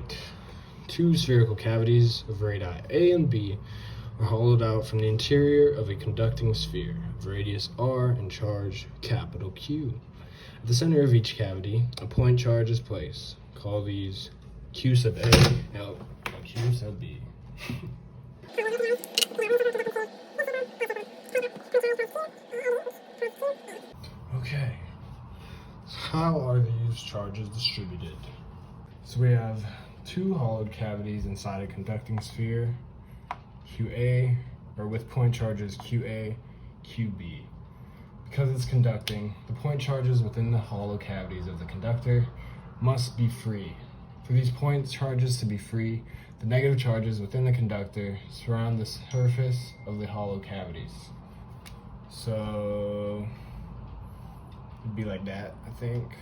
right. Two spherical cavities of radii A and B are hollowed out from the interior of a conducting sphere of radius r and charge capital Q. At the center of each cavity, a point charge is placed. Call these Q sub A and Q sub B. Okay, so how are these charges distributed? So we have two hollowed cavities inside a conducting sphere, QA, or with point charges QA, QB. Because it's conducting, the point charges within the hollow cavities of the conductor must be free. For these point charges to be free, the negative charges within the conductor surround the surface of the hollow cavities. So it'd be like that, I think.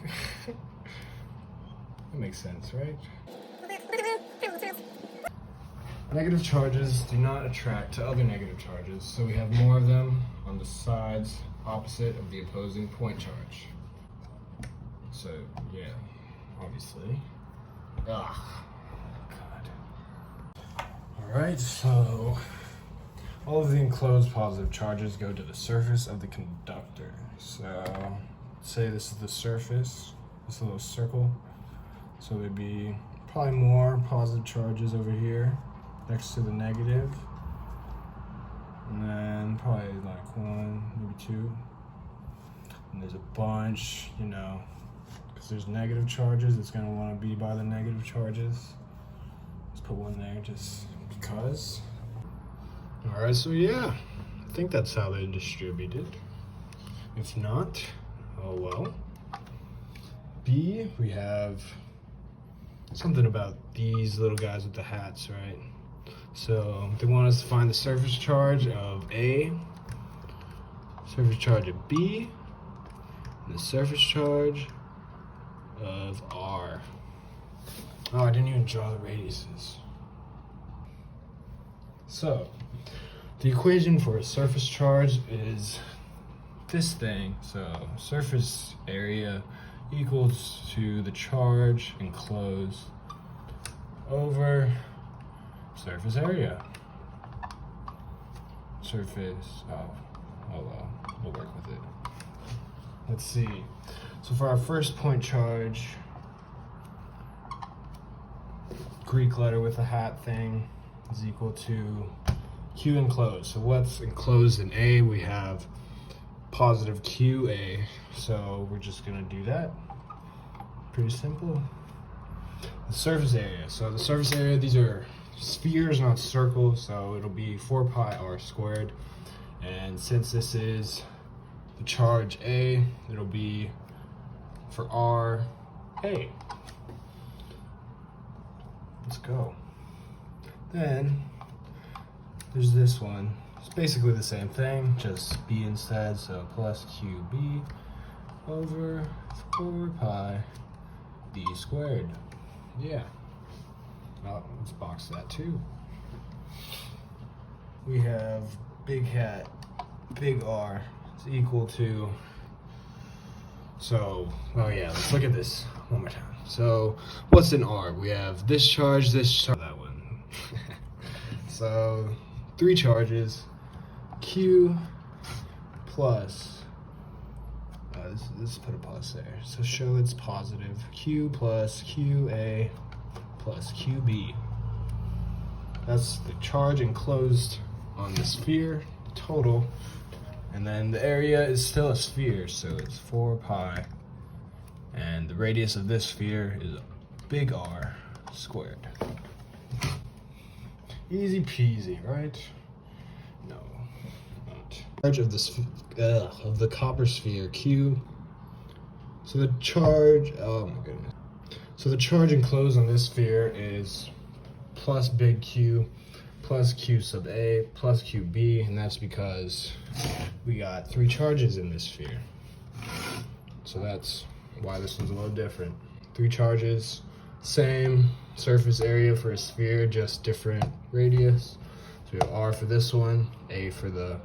That makes sense, right? Negative charges do not attract to other negative charges, so we have more of them on the sides opposite of the opposing point charge. So, yeah, obviously. God. Alright, so all of the enclosed positive charges go to the surface of the conductor. So, say this is the surface, this little circle. So there'd be probably more positive charges over here next to the negative. And then probably like one, maybe two. And there's a bunch, you know, because there's negative charges, it's going to want to be by the negative charges. Let's put one there just because. All right, so yeah, I think that's how they distributed. If not, oh well. B, we have something about these little guys with the hats, right? So they want us to find the surface charge of A, surface charge of B, and the surface charge of R. Oh, I didn't even draw the radiuses. So the equation for a surface charge is this thing. So surface area equals to the charge enclosed over surface area. Surface, oh well, we'll work with it. Let's see. So for our first point charge, Greek letter with a hat thing is equal to Q enclosed. So what's enclosed in A? We have positive QA, so we're just gonna do that. Pretty simple. The surface area. So the surface area, these are spheres, not circles, so it'll be 4 pi r squared. And since this is the charge A, it'll be for R, A. Let's go. Then there's this one. It's basically the same thing, just B instead, so plus QB over 4 pi B squared. Yeah. Oh, let's box that too. We have big hat, big R is equal to, so, oh yeah, let's look at this one more time. So, what's in R? We have this charge, that one. So, 3 charges, Q plus, let's put a plus there. So show it's positive. Q plus QA plus QB. That's the charge enclosed on the sphere, total. And then the area is still a sphere, so it's 4 pi. And the radius of this sphere is big R squared. Easy peasy, right? No, not. Charge of the copper sphere Q. So the charge, oh my goodness. So the charge enclosed on this sphere is plus big Q plus Q sub A plus QB, and that's because we got 3 charges in this sphere. So that's why this one's a little different. 3 charges, same surface area for a sphere, just different radius. So we have R for this one, A for the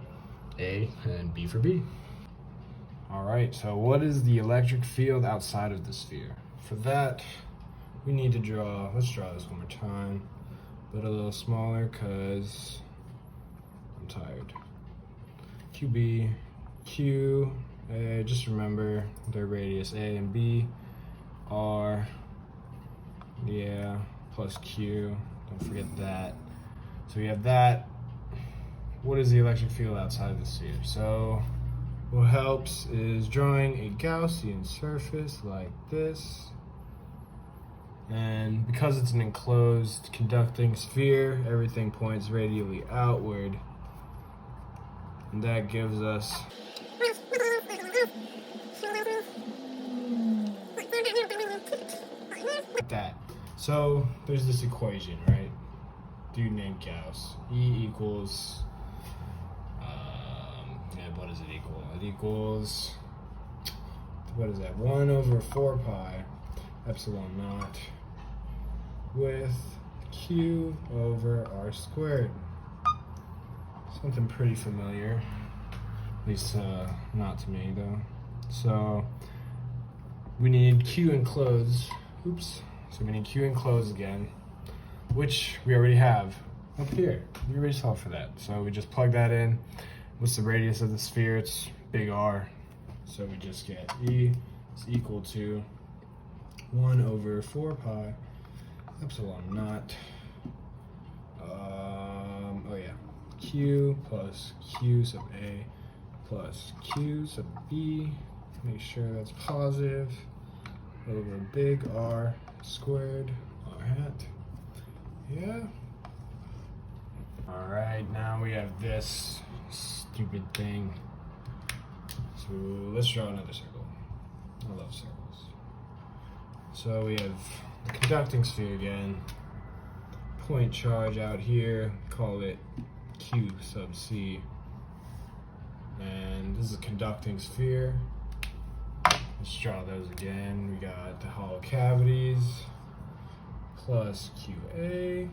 A, and B for B. All right, so what is the electric field outside of the sphere? For that, we need to draw, let's draw this one more time, but a little smaller because I'm tired. QB, Q, A, just remember their radius A and B are, yeah, plus Q, don't forget that. So we have that. What is the electric field outside of the sphere? So what helps is drawing a Gaussian surface like this. And because it's an enclosed conducting sphere, everything points radially outward. And that gives us that. So there's this equation, right? Dude named Gauss. E equals, what does it equal? It equals, what is that? 1 over 4 pi epsilon naught with Q over R squared. Something pretty familiar, at least not to me though. So we need Q enclosed, oops. So we need Q enclosed again, which we already have up here. We already solved for that. So we just plug that in. What's the radius of the sphere? It's big R. So we just get E is equal to 1 over 4 pi epsilon naught. Q plus Q sub A plus Q sub B. Make sure that's positive over big R squared R hat. Yeah. All right, now we have this stupid thing. So let's draw another circle. I love circles. So we have the conducting sphere again. Point charge out here, call it Q sub C. And this is a conducting sphere. Let's draw those again. We got the hollow cavities plus QA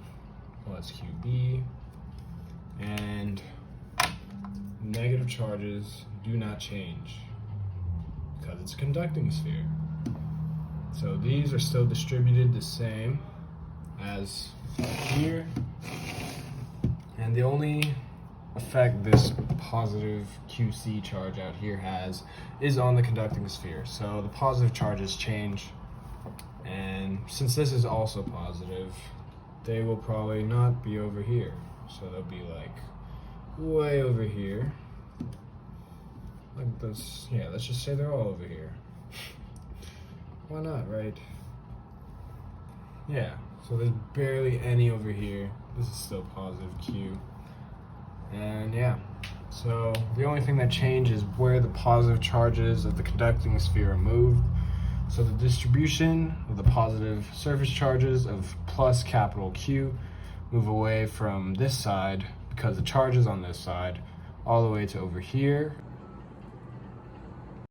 plus QB. And negative charges do not change because it's a conducting sphere. So these are still distributed the same as here. And the only effect this positive QC charge out here has is on the conducting sphere. So the positive charges change. And since this is also positive, they will probably not be over here. So they'll be like way over here. Like this, yeah, let's just say they're all over here. Why not, right? Yeah, so there's barely any over here. This is still positive Q. And yeah, so the only thing that changed is where the positive charges of the conducting sphere are moved. So the distribution of the positive surface charges of plus capital Q move away from this side because the charges on this side all the way to over here,